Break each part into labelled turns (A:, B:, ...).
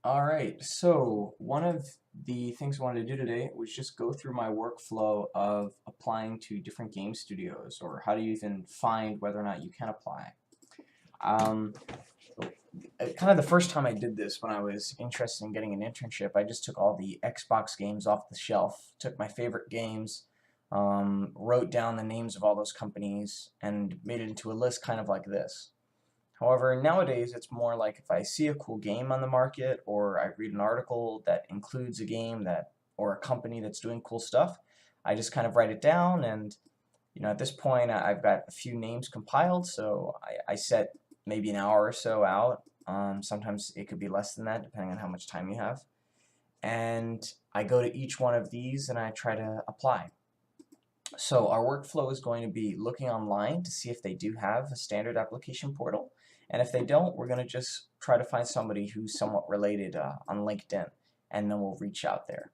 A: Alright, so one of the things I wanted to do today was just go through my workflow of applying to different game studios, or how do you even find whether or not you can apply. Um, Kind of the first time I did this, when I was interested in getting an internship, I just took all the Xbox games off the shelf, took my favorite games, wrote down the names of all those companies, and made it into a list kind of like this. However, nowadays it's more like if I see a cool game on the market, or I read an article that includes a game that or a company that's doing cool stuff, I just kind of write it down. And at this point I've got a few names compiled, so I set maybe an hour or so out. Sometimes it could be less than that depending on how much time you have. And I go to each one of these and I try to apply. So our workflow is going to be looking online to see if they do have a standard application portal. And if they don't, we're going to just try to find somebody who's somewhat related on LinkedIn, and then we'll reach out there.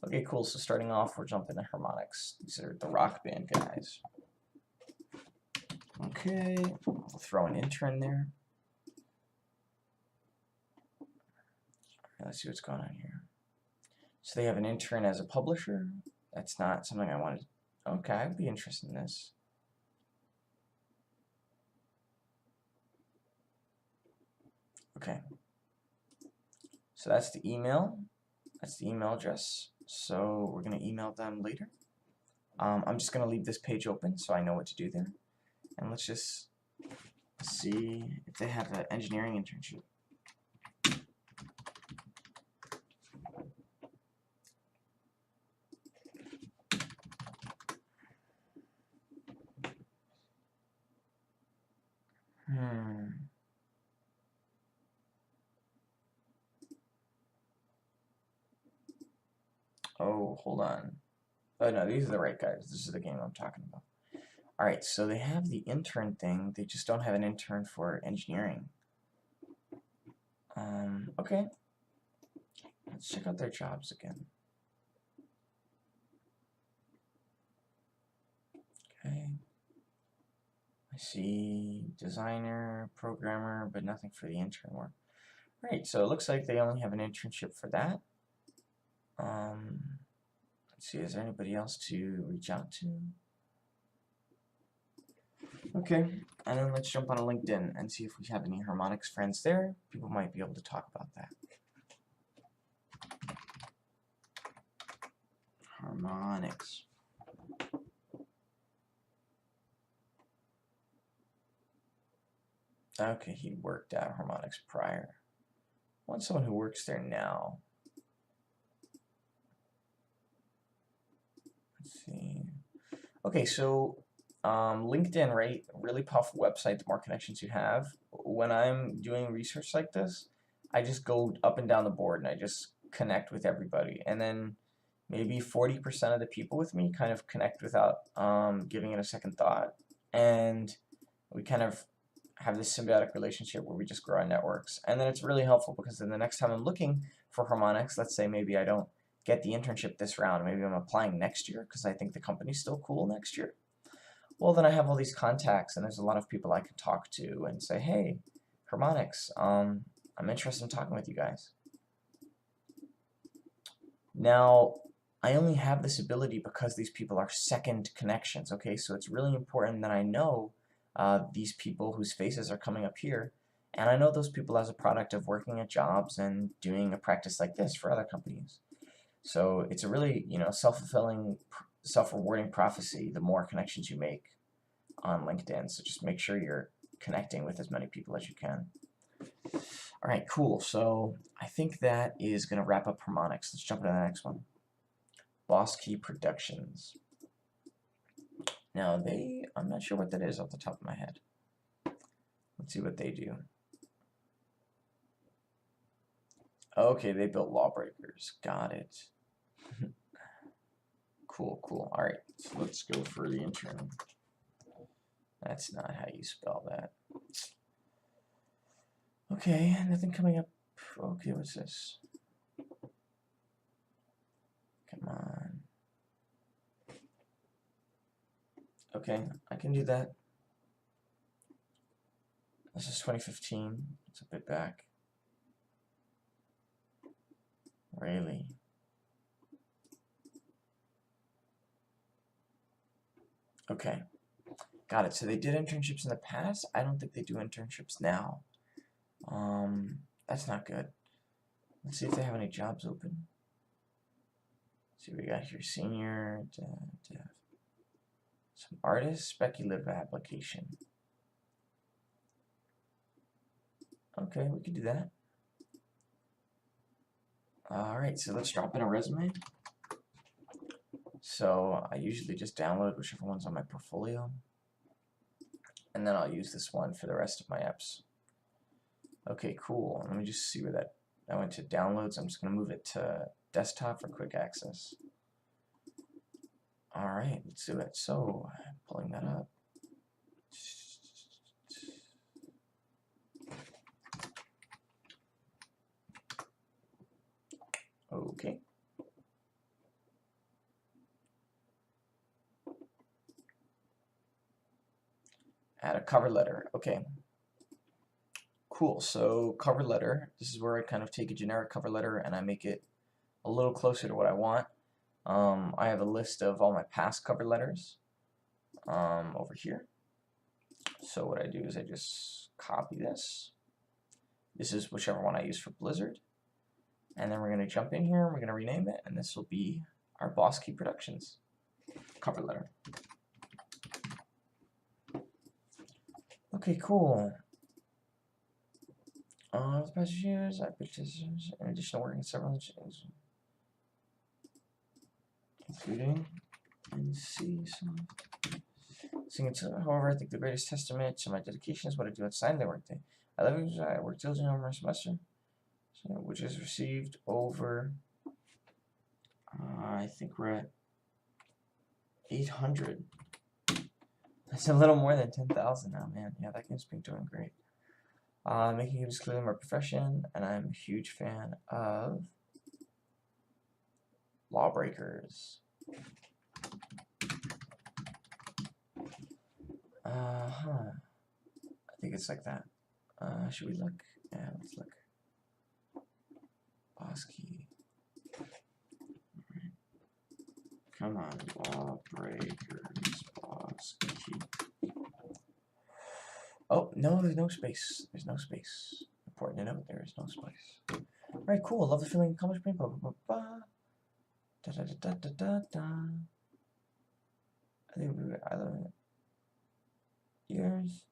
A: Okay, cool. So starting off, we're jumping to Harmonix. These are the Rock Band guys. Okay, we'll throw an intern there. Let's see what's going on here. So they have an intern as a publisher. That's not something I wanted. Okay, I'd be interested in this. Okay. So that's the email. That's the email address. So we're going to email them later. I'm just going to leave this page open so I know what to do there. And let's just see if they have an engineering internship. Oh, hold on. Oh no, these are the right guys. This is the game I'm talking about. Alright, so they have the intern thing, they just don't have an intern for engineering. Okay. Let's check out their jobs again. Okay. I see designer, programmer, but nothing for the intern work. Right, so it looks like they only have an internship for that. Let's see, is there anybody else to reach out to? Okay, and then let's jump on a LinkedIn and see if we have any Harmonix friends there. People might be able to talk about that. Harmonix. Okay, he worked at Harmonix prior. I want someone who works there now. Let's see. Okay, so LinkedIn, right? Really powerful website. The more connections you have. When I'm doing research like this, I just go up and down the board and I just connect with everybody. And then maybe 40% of the people with me kind of connect without giving it a second thought. And we kind of have this symbiotic relationship where we just grow our networks. And then it's really helpful because then the next time I'm looking for Harmonix, let's say maybe I don't get the internship this round, maybe I'm applying next year because I think the company's still cool next year. Well, then I have all these contacts and there's a lot of people I can talk to and say, hey, Harmonix, I'm interested in talking with you guys. Now, I only have this ability because these people are second connections, okay? So it's really important that I know these people whose faces are coming up here, and I know those people as a product of working at jobs and doing a practice like this for other companies. So it's a really, self-fulfilling, self-rewarding prophecy the more connections you make on LinkedIn. So just make sure you're connecting with as many people as you can. Alright, cool. So I think that is going to wrap up Harmonix. Let's jump into the next one. Boss Key Productions. Now I'm not sure what that is off the top of my head. Let's see what they do. Okay, they built Lawbreakers. Got it. Cool. Alright, so let's go for the intern. That's not how you spell that. Okay, nothing coming up. Okay, what's this? Come on. Okay, I can do that. This is 2015. It's a bit back. Really? Okay. Got it. So they did internships in the past. I don't think they do internships now. That's not good. Let's see if they have any jobs open. Let's see what we got here. Senior, dev. Some artist, speculative application. Okay, we could do that. Alright, so let's drop in a resume. So I usually just download whichever one's on my portfolio. And then I'll use this one for the rest of my apps. Okay, cool. Let me just see where that went to downloads. I'm just going to move it to desktop for quick access. Alright, let's do it. So, pulling that up. Okay. Add a cover letter. Okay. Cool. So cover letter, this is where I kind of take a generic cover letter and I make it a little closer to what I want. I have a list of all my past cover letters over here. So what I do is I just copy this. This is whichever one I use for Blizzard. And then we're going to jump in here and we're going to rename it, and this will be our Boss Key Productions cover letter. Okay, cool. The past years, I've participants in addition to working in several things, including however, I think the greatest testament to my dedication is what I do outside the workday. I work diligently over my semester, which is received over, I think we're at 800. That's a little more than 10,000 now, man. Yeah, that game's been doing great. Making games clearly my profession, and I'm a huge fan of Lawbreakers. I think it's like that. Should we look? Yeah, let's look. Boss Key. Right. Come on, Lawbreakers, Boss Key. Oh, no, there's no space. There's no space. Important to note, there is no space. Alright, cool. Love the feeling accomplishment. Blah, blah, blah, blah. Da, da, da, da, da, da. I think I love it. Years.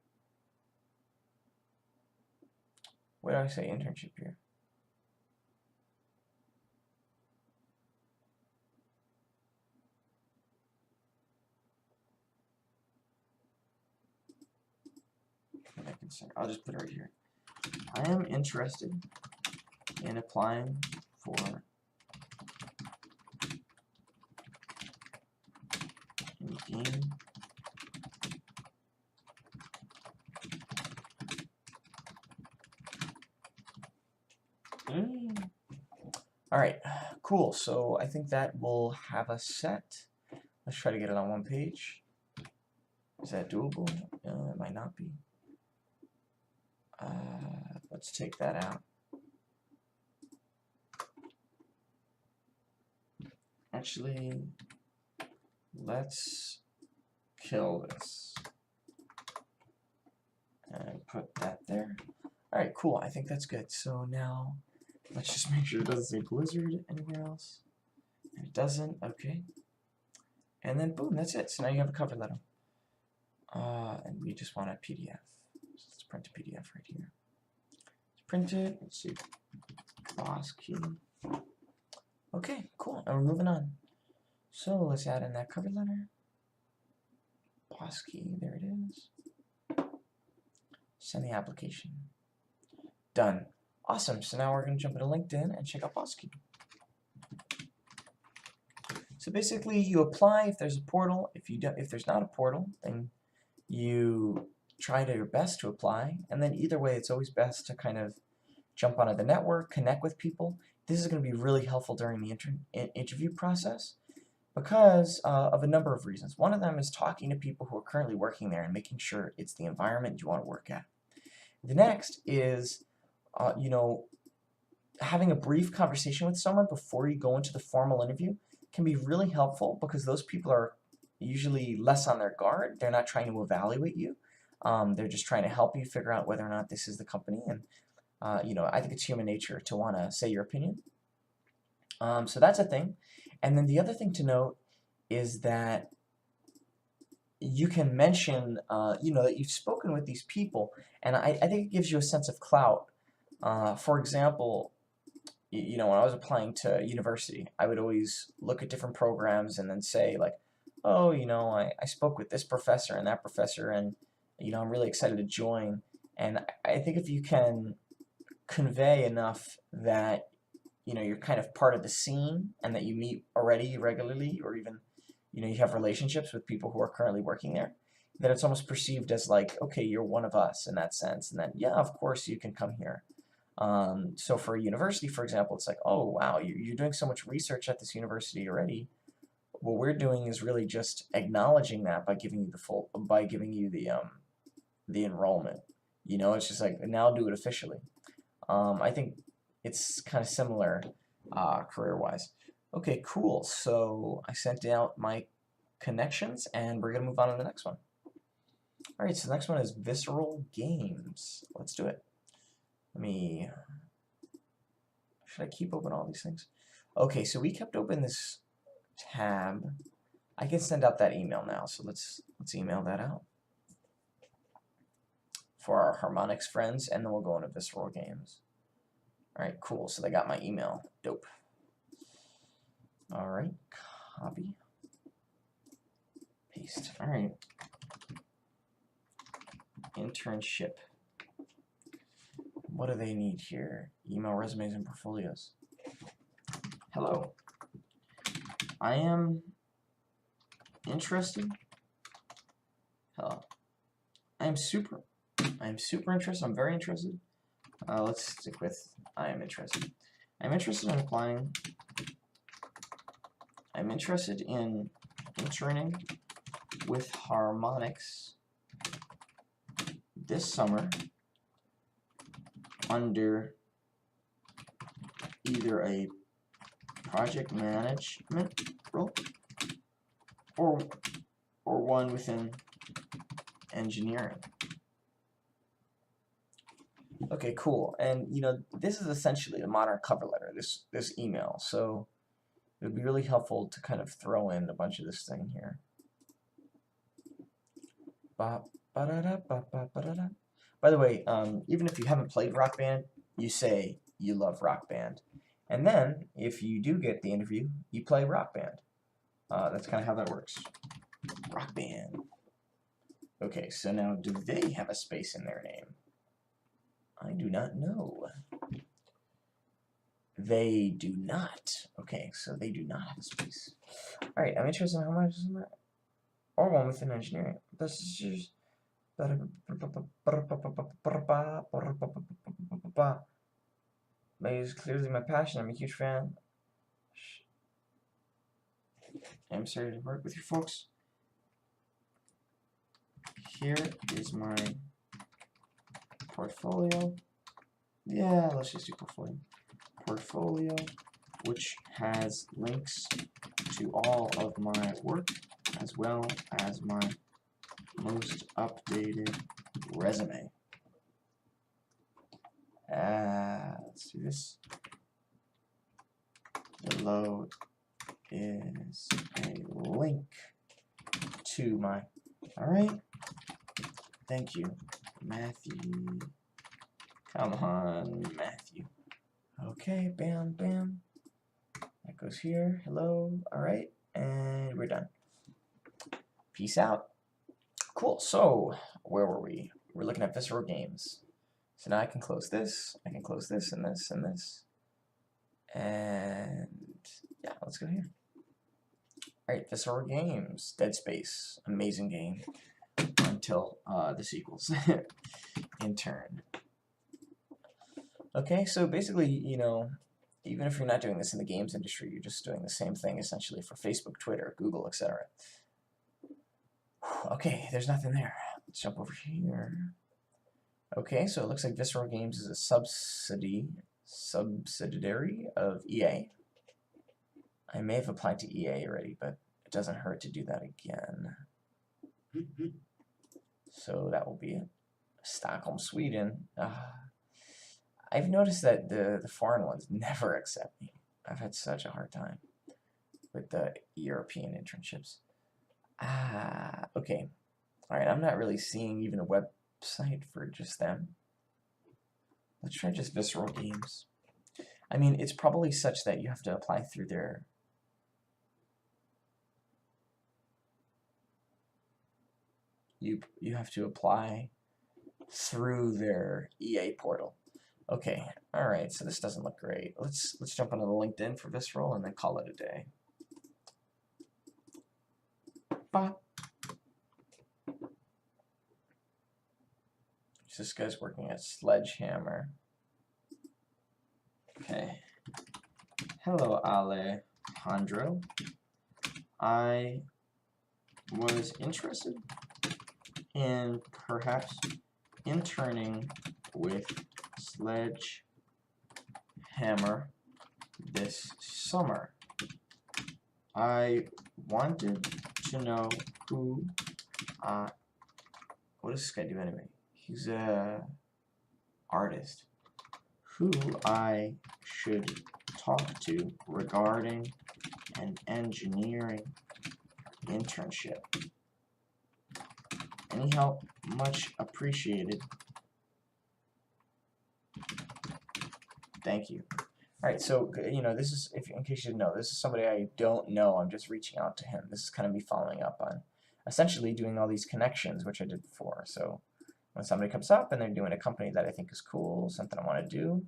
A: What do I say? Internship here. I'll just put it right here. I am interested in applying for a game Alright, cool. So I think that will have us set. Let's try to get it on one page. Is that doable? It might not be. Let's take that out. Actually, let's kill this and put that there. Alright, cool. I think that's good. So now let's just make sure it doesn't say Blizzard anywhere else. And it doesn't. Okay. And then boom, that's it. So now you have a cover letter. And we just want a PDF. So let's print a PDF right here. Let's print it. Let's see. Boss Key. Okay, cool. And we're moving on. So let's add in that cover letter. Boss Key. There it is. Send the application. Done. Awesome. So now we're going to jump into LinkedIn and check out Boss Key. So basically, you apply if there's a portal. If there's not a portal, then you try your best to apply. And then either way, it's always best to kind of jump onto the network, connect with people. This is going to be really helpful during the interview process because of a number of reasons. One of them is talking to people who are currently working there and making sure it's the environment you want to work at. The next is, having a brief conversation with someone before you go into the formal interview can be really helpful, because those people are usually less on their guard. They're not trying to evaluate you. They're just trying to help you figure out whether or not this is the company. And I think it's human nature to want to say your opinion. So that's a thing. And then the other thing to note is that you can mention, that you've spoken with these people, and I think it gives you a sense of clout. For example, when I was applying to university, I would always look at different programs and then say, like, oh, I spoke with this professor and that professor, and, I'm really excited to join. And I think if you can convey enough that, you're kind of part of the scene and that you meet already regularly, or even, you have relationships with people who are currently working there, that it's almost perceived as like, okay, you're one of us in that sense. And then, yeah, of course you can come here. So for a university, for example, it's like, oh, wow, you're doing so much research at this university already. What we're doing is really just acknowledging that by giving you the enrollment. It's just like, now do it officially. I think it's kind of similar career-wise. Okay, cool. So I sent out my connections, and we're going to move on to the next one. All right, so the next one is Visceral Games. Let's do it. Should I keep open all these things? Okay, so we kept open this tab. I can send out that email now, so let's email that out for our Harmonix friends, and then we'll go into Visceral Games. Alright, cool, so they got my email. Dope. Alright, copy. Paste. Alright. Internship. What do they need here? Email, resumes, and portfolios. Hello. I am interested. Hello. I am super interested. I'm very interested. Let's stick with I am interested. I'm interested in applying. I'm interested in interning with Harmonix this summer under either a project management role or one within engineering. Okay, cool. And this is essentially the modern cover letter, this email. So it would be really helpful to kind of throw in a bunch of this thing here. By the way, even if you haven't played Rock Band, you say you love Rock Band. And then, if you do get the interview, you play Rock Band. That's kind of how that works. Rock Band. Okay, so now, do they have a space in their name? I do not know. They do not. Okay, so they do not have a space. Alright, I'm interested in how much is in that? Or one within engineering. This is just... It is clearly my passion. I'm a huge fan. I'm sorry to work with you folks. Here is my portfolio. Yeah, let's just do portfolio. Portfolio, which has links to all of my work, as well as my most updated resume. Let's do this. Below is a link to my... Alright. Thank you, Matthew. Come on, Matthew. Okay, bam, bam. That goes here. Hello. Alright. And we're done. Peace out. Cool. So, where were we? We're looking at Visceral Games. So now I can close this. I can close this and this and this. And yeah, let's go here. Alright, Visceral Games. Dead Space. Amazing game. Until the sequels. Intern. Okay, so basically, even if you're not doing this in the games industry, you're just doing the same thing essentially for Facebook, Twitter, Google, etc. Okay, there's nothing there. Let's jump over here. Okay, so it looks like Visceral Games is a subsidiary of EA. I may have applied to EA already, but it doesn't hurt to do that again. So that will be it. Stockholm, Sweden. I've noticed that the foreign ones never accept me. I've had such a hard time with the European internships. Okay. Alright, I'm not really seeing even a website for just them. Let's try just Visceral Games. I mean, it's probably such that you have to apply through their... You have to apply through their EA portal. Okay, alright, so this doesn't look great. Let's jump onto the LinkedIn for Visceral and then call it a day. Bye. This guy's working at Sledgehammer. Okay. Hello, Alejandro. I was interested in perhaps interning with Sledgehammer this summer. I wanted to know who, what does this guy do anyway? He's a artist. Who I should talk to regarding an engineering internship. Any help much appreciated. Thank you. Alright, so, you know, this is, in case you didn't know, this is somebody I don't know. I'm just reaching out to him. This is kind of me following up on essentially doing all these connections, which I did before. So, when somebody comes up and they're doing a company that I think is cool, something I want to do,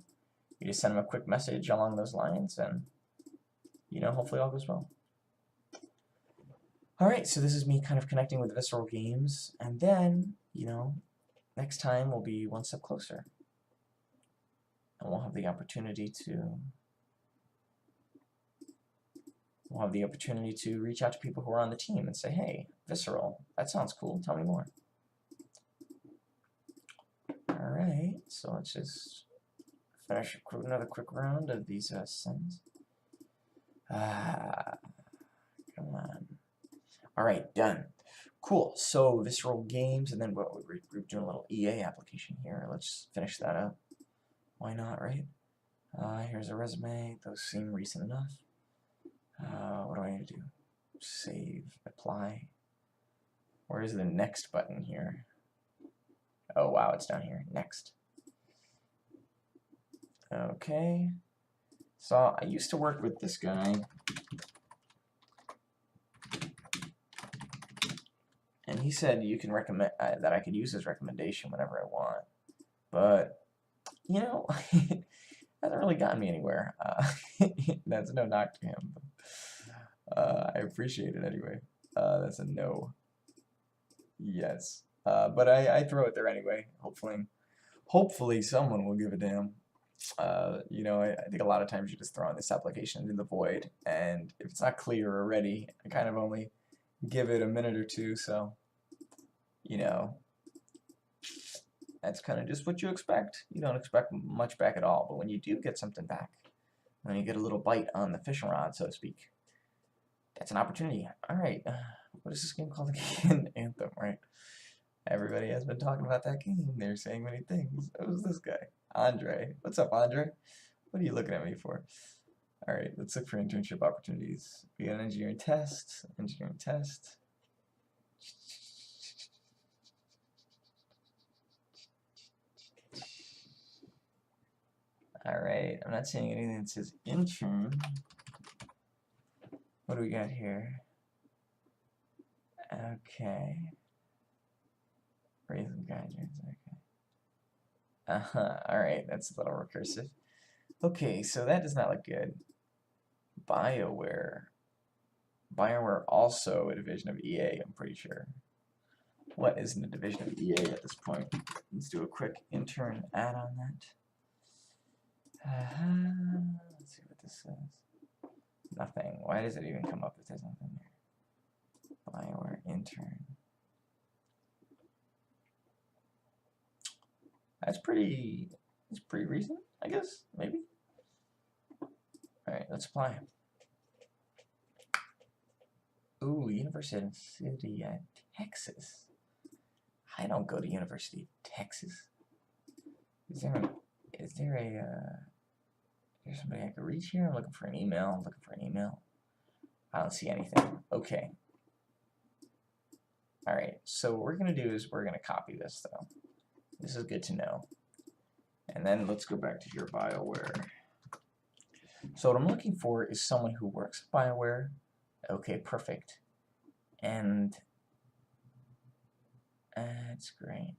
A: you just send them a quick message along those lines, and, you know, hopefully all goes well. Alright, so this is me kind of connecting with Visceral Games, and then, you know, next time we'll be one step closer. And we'll have the opportunity to reach out to people who are on the team and say, hey, Visceral, that sounds cool, tell me more. Alright, so let's just finish another quick round of these sends. Come on. Alright, done. Cool, so Visceral Games, and then we're doing a little EA application here. Let's finish that up. Why not, right? Here's a resume. Those seem recent enough. What do I need to do? Save, apply. Where is the next button here? Oh, wow, it's down here. Next. Okay. So I used to work with this guy. And he said you can recommend that I could use his recommendation whenever I want. But, you know, it hasn't really gotten me anywhere. That's no knock to him. I appreciate it anyway. That's a no. Yes. But I throw it there anyway. Hopefully someone will give a damn. You know, I think a lot of times you just throw in this application into the void, and if it's not clear already, I kind of only give it a minute or two, so, you know, that's kind of just what you expect. You don't expect much back at all, but when you do get something back, when you get a little bite on the fishing rod, so to speak, that's an opportunity. Alright, what is this game called again? Anthem, right? Everybody has been talking about that game. They're saying many things. Who's this guy? Andre. What's up, Andre? What are you looking at me for? Alright, let's look for internship opportunities. We got an engineering test. Engineering test. Alright, I'm not seeing anything that says intern. What do we got here? Okay. Raising guidance, okay. Alright, that's a little recursive. Okay, so that does not look good. Bioware. Bioware also a division of EA, I'm pretty sure. What isn't a division of EA at this point? Let's do a quick intern ad on that. Let's see what this says. Nothing. Why does it even come up if there's nothing there? Bioware intern. It's pretty recent, I guess, maybe. let's apply. Ooh, University of Texas. I don't go to University of Texas. Is there somebody I could reach here? I'm looking for an email. I don't see anything. Okay. Alright, so what we're going to do is we're going to copy this, though. This is good to know. And then let's go back to your Bioware. So what I'm looking for is someone who works at Bioware. Okay, perfect. And that's great.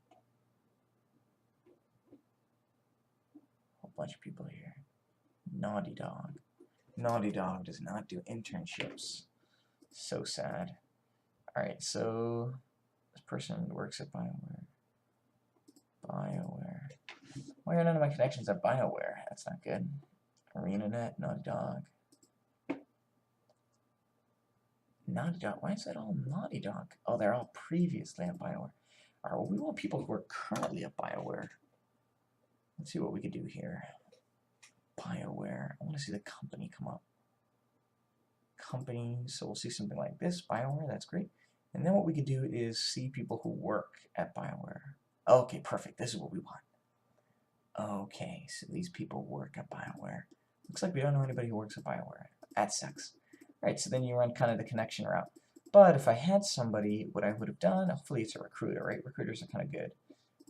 A: A whole bunch of people here. Naughty Dog. Naughty Dog does not do internships. So sad. Alright, so this person works at Bioware. Bioware. Why are none of my connections at Bioware? That's not good. ArenaNet, Naughty Dog. Naughty Dog. Why is that all Naughty Dog? Oh, they're all previously at Bioware. Alright, well, we want people who are currently at Bioware. Let's see what we could do here. Bioware. I want to see the company come up. Company. So we'll see something like this. Bioware. That's great. And then what we could do is see people who work at Bioware. Okay, perfect. This is what we want. Okay, so these people work at Bioware. Looks like we don't know anybody who works at Bioware. That sucks. Alright, so then you run kind of the connection route. But if I had somebody, what I would have done, hopefully it's a recruiter, right? Recruiters are kind of good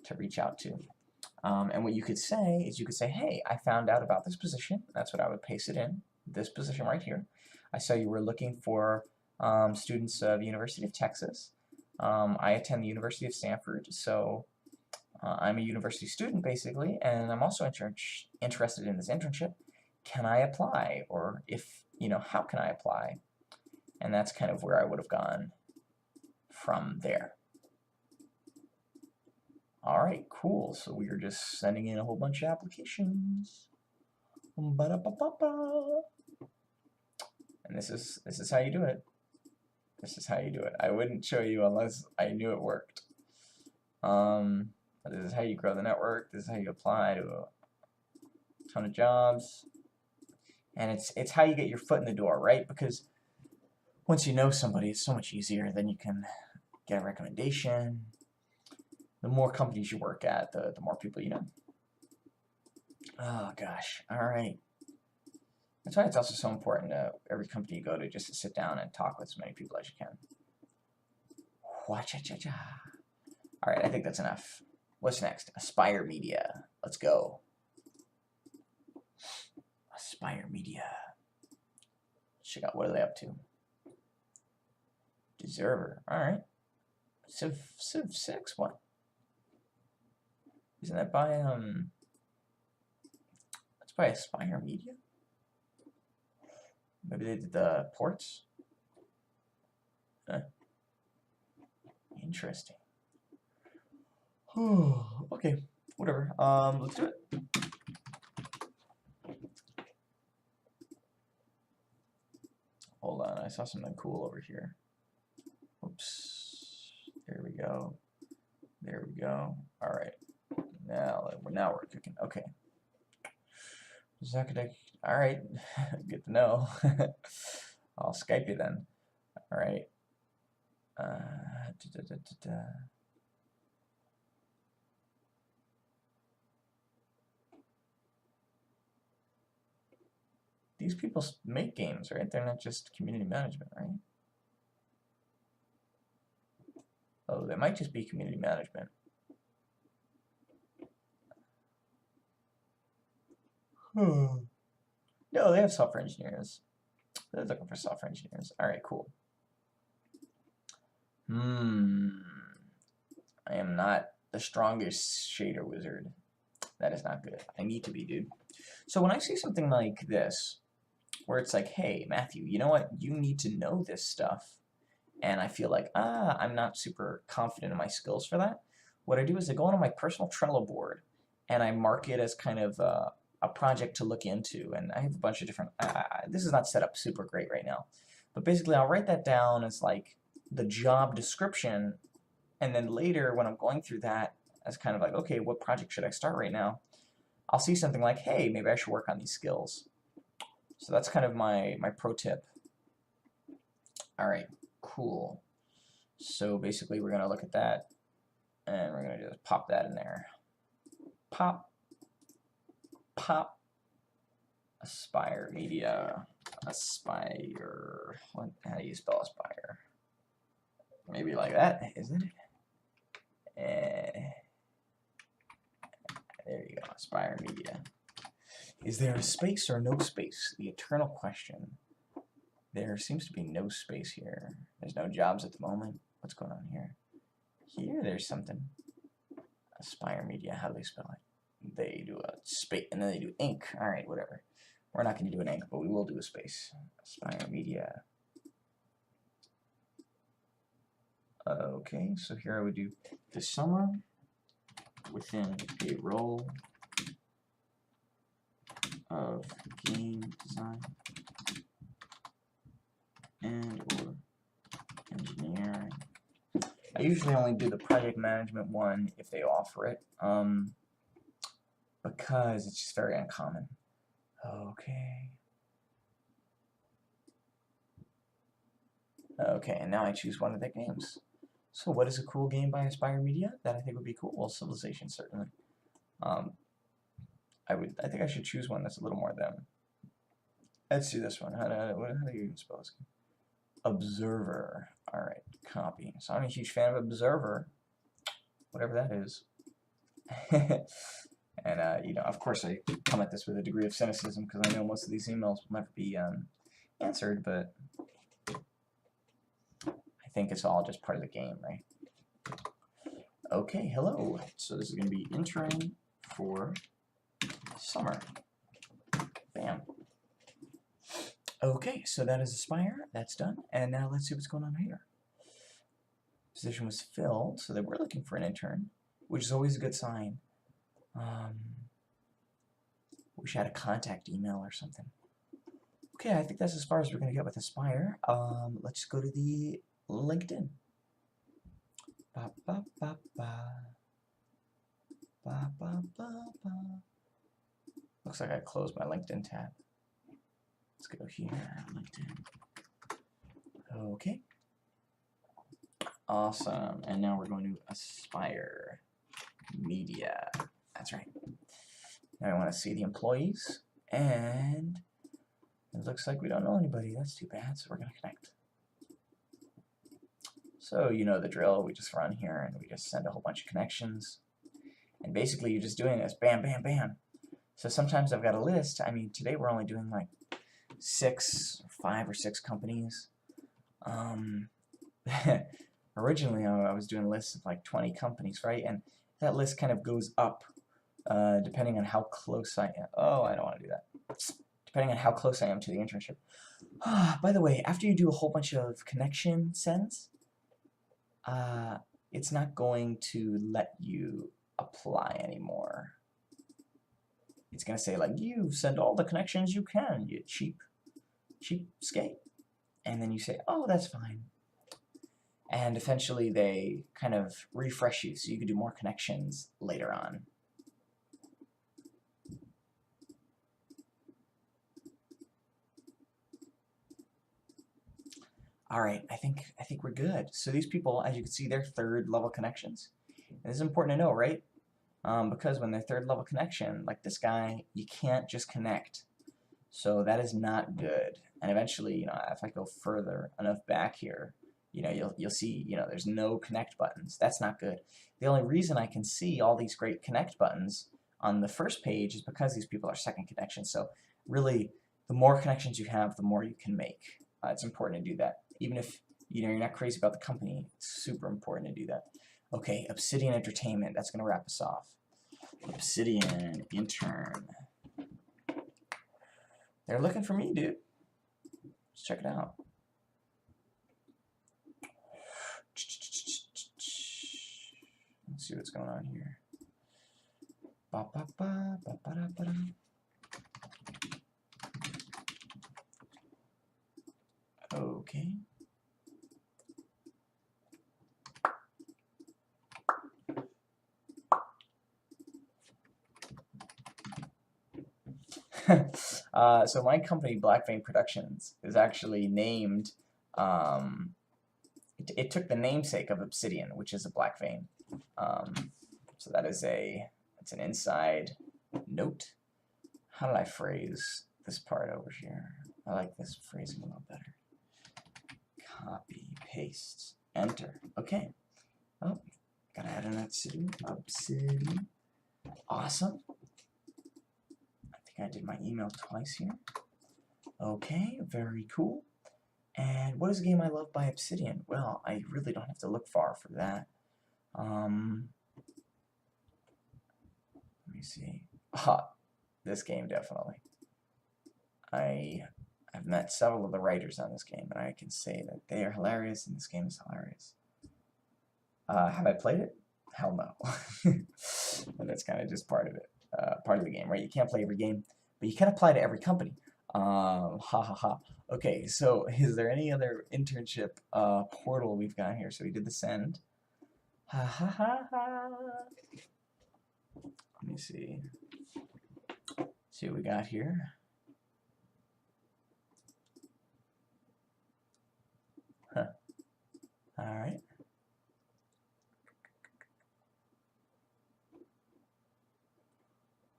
A: to reach out to. And what you could say is you could say, hey, I found out about this position. That's what I would paste it in. This position right here. I saw you were looking for students of the University of Texas. I attend the University of Stanford, so I'm a university student, basically, and I'm also interested in this internship. Can I apply? Or if, how can I apply? And that's kind of where I would have gone from there. Alright, cool. So we are just sending in a whole bunch of applications. Ba-da-ba-ba-ba. And this is how you do it. This is how you do it. I wouldn't show you unless I knew it worked. This is how you grow the network. This is how you apply to a ton of jobs. And it's how you get your foot in the door, right? Because once you know somebody, it's so much easier. Then you can get a recommendation. The more companies you work at, the more people you know. Oh, gosh. All right. That's why it's also so important every company you go to just to sit down and talk with as many people as you can. Wah-cha-cha-cha. All right, I think that's enough. What's next? Aspyr Media. Let's go. Aspyr Media. Check out what are they up to. Deserver. All right. Civ 6. What? Isn't that by That's by Aspyr Media. Maybe they did the ports. Interesting. Okay, whatever. Let's do it. Hold on, I saw something cool over here. Oops. There we go. There we go. All right. Now we're cooking. Okay. All right. Good to know. I'll Skype you then. All right. These people make games, right? They're not just community management, right? Oh, they might just be community management. No, they have software engineers. They're looking for software engineers. All right, cool. I am not the strongest shader wizard. That is not good. I need to be, dude. So when I see something like this, where it's like, hey, Matthew, you know what? You need to know this stuff. And I feel like, I'm not super confident in my skills for that. What I do is I go onto my personal Trello board, and I mark it as kind of a project to look into. And I have a bunch of different, this is not set up super great right now. But basically, I'll write that down as like the job description. And then later, when I'm going through that, as kind of like, okay, what project should I start right now? I'll see something like, hey, maybe I should work on these skills. So that's kind of my pro tip. All right, cool. So basically we're gonna look at that and we're gonna just pop that in there. Pop, pop. Aspyr Media. Aspyr. How do you spell Aspyr? Maybe like that, isn't it? There you go, Aspyr Media. Is there a space or no space? The eternal question. There seems to be no space here. There's no jobs at the moment. What's going on here? Here, there's something. Aspyr Media. How do they spell it? They do a space, and then they do ink. All right, whatever. We're not going to do an ink, but we will do a space. Aspyr Media. Okay, so here I would do this summer within a role of game design and or engineering. I usually only do the project management one if they offer it, because it's just very uncommon. Okay. Okay, and now I choose one of the games. So what is a cool game by Aspyr Media that I think would be cool? Well, Civilization, certainly. I think I should choose one that's a little more them. Let's do this one. How do you spell this game? Observer. Alright, copy. So I'm a huge fan of Observer, whatever that is. And, you know, of course I come at this with a degree of cynicism because I know most of these emails will never be answered, but I think it's all just part of the game, right? Okay, hello. So this is going to be intern for summer. Bam. Okay, so that is Aspyr. That's done. And now let's see what's going on here. Position was filled, so they were looking for an intern, which is always a good sign. Wish I had a contact email or something. Okay, I think that's as far as we're going to get with Aspyr. Let's go to the LinkedIn. Ba, ba, ba, ba. Ba, ba, ba, ba. Looks like I closed my LinkedIn tab. Let's go here, LinkedIn. Okay. Awesome. And now we're going to Aspyr Media. That's right. Now I want to see the employees. And it looks like we don't know anybody. That's too bad. So we're going to connect. So you know the drill. We just run here and we just send a whole bunch of connections. And basically you're just doing this. Bam, bam, bam. So sometimes I've got a list. I mean, today we're only doing like 5 or 6 companies. Originally I was doing lists of like 20 companies, right? And that list kind of goes up depending on how close I am. Oh, I don't want to do that. Depending on how close I am to the internship. By the way, after you do a whole bunch of connection sends, it's not going to let you apply anymore. It's going to say, like, you send all the connections you can, you cheapskate. And then you say, oh, that's fine. And eventually they kind of refresh you so you can do more connections later on. Alright, I think we're good. So these people, as you can see, they're 3rd level connections. And this is important to know, right? Because when they're 3rd level connection, like this guy, you can't just connect. So that is not good. And eventually, you know, if I go further enough back here, you know, you'll see, you know, there's no connect buttons. That's not good. The only reason I can see all these great connect buttons on the first page is because these people are 2nd connections. So really, the more connections you have, the more you can make. It's important to do that. Even if, you know, you're not crazy about the company, it's super important to do that. Okay, Obsidian Entertainment. That's going to wrap us off. Obsidian intern. They're looking for me, dude. Let's check it out. Let's see what's going on here. Ba, ba, ba, ba, ba, da, ba, da. Okay. So my company, Black Vein Productions, is actually named, it took the namesake of Obsidian, which is a black vein. So that is it's an inside note. How did I phrase this part over here? I like this phrasing a little better. Copy, paste, enter. Okay. Oh, gotta add an Obsidian. Awesome. I think I did my email twice here. Okay, very cool. And what is a game I love by Obsidian? Well, I really don't have to look far for that. Let me see. This game, definitely. I've met several of the writers on this game, and I can say that they are hilarious, and this game is hilarious. Have I played it? Hell no. But that's kind of just part of it. Part of the game, right? You can't play every game, but you can apply to every company. Ha ha ha. Okay, so is there any other internship portal we've got here? So we did the send. Ha ha ha ha. Let me see. See what we got here. Huh. Alright.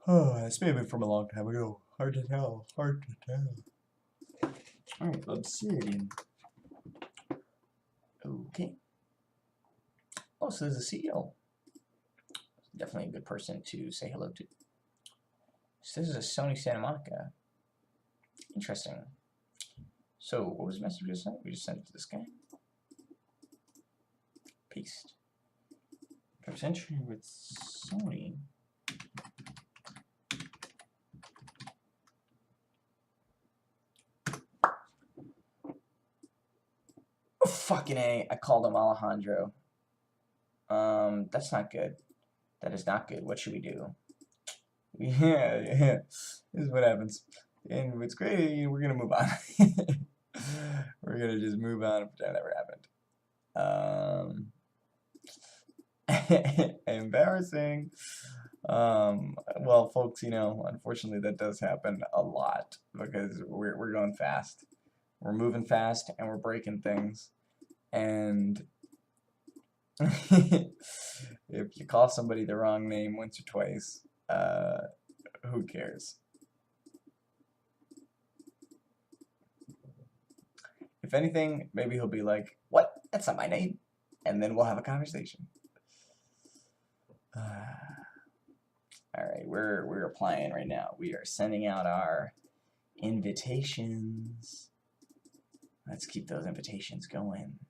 A: Oh, this may have been from a long time ago. Hard to tell. Hard to tell. Alright, Obsidian. Okay. Oh, so there's a CEO. Definitely a good person to say hello to. So this is a Sony Santa Monica. Interesting. So what was the message we just sent? We just sent it to this guy. Paste. Potentially with Sony. Oh, fucking A. I called him Alejandro. That's not good. That is not good. What should we do? Yeah. This is what happens. And what's great, we're gonna move on. We're gonna just move on and pretend that never happened. Embarrassing. Well, folks, unfortunately that does happen a lot because we're going fast. We're moving fast and we're breaking things. And if you call somebody the wrong name once or twice, who cares? If anything, maybe he'll be like, "What? That's not my name," and then we'll have a conversation. Alright, we're applying right now. We are sending out our invitations. Let's keep those invitations going.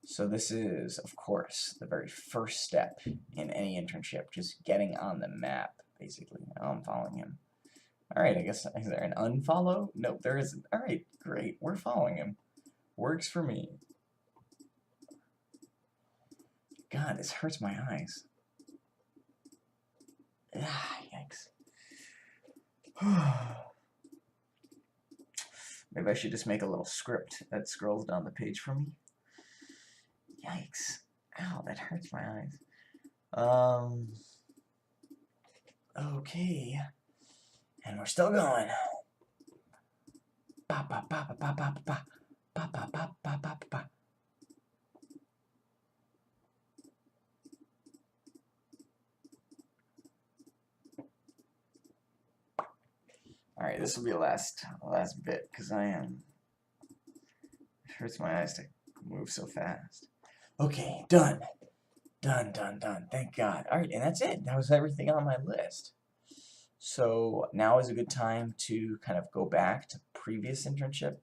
A: So this is, of course, the very first step in any internship, just getting on the map, basically. Now I'm following him. Alright, I guess, is there an unfollow? Nope, there isn't. Alright, great, we're following him. Works for me. God, this hurts my eyes. Ah, yikes. Maybe I should just make a little script that scrolls down the page for me. Yikes. Ow, that hurts my eyes. Okay. And we're still going. Ba ba ba ba ba ba ba ba ba ba ba ba ba. Alright, this will be the last bit, because it hurts my eyes to move so fast. Okay, done. Done. Thank God. Alright, and that's it. That was everything on my list. So now is a good time to kind of go back to previous internship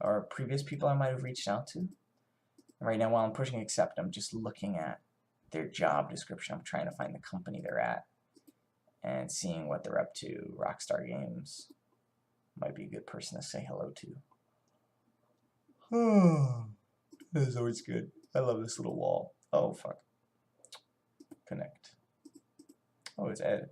A: or previous people I might have reached out to. And right now, while I'm pushing accept, I'm just looking at their job description. I'm trying to find the company they're at and seeing what they're up to. Rockstar Games might be a good person to say hello to. Oh, that is always good. I love this little wall. Oh, fuck. Connect. Oh, it's Ed.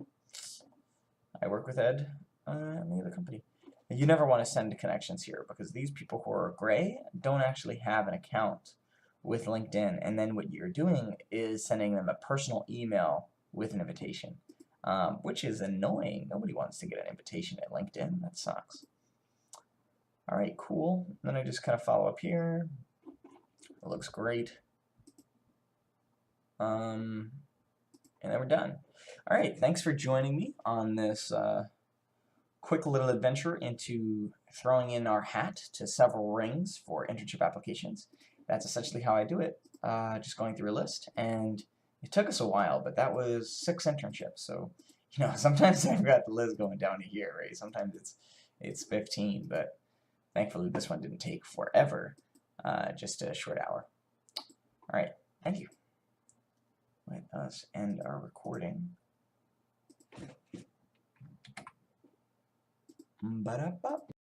A: I work with Ed in the other company. You never want to send connections here because these people who are gray don't actually have an account with LinkedIn. And then what you're doing is sending them a personal email with an invitation. which is annoying. Nobody wants to get an invitation at LinkedIn. That sucks. All right, cool. Then I just kind of follow up here. It looks great. And then we're done. All right, thanks for joining me on this quick little adventure into throwing in our hat to several rings for internship applications. That's essentially how I do it, just going through a list. And it took us a while, but that was 6 internships. So, you know, sometimes I've got the list going down to here, right? Sometimes it's 15, but thankfully this one didn't take forever, just a short hour. All right, thank you. Let us end our recording. Ba-da-ba.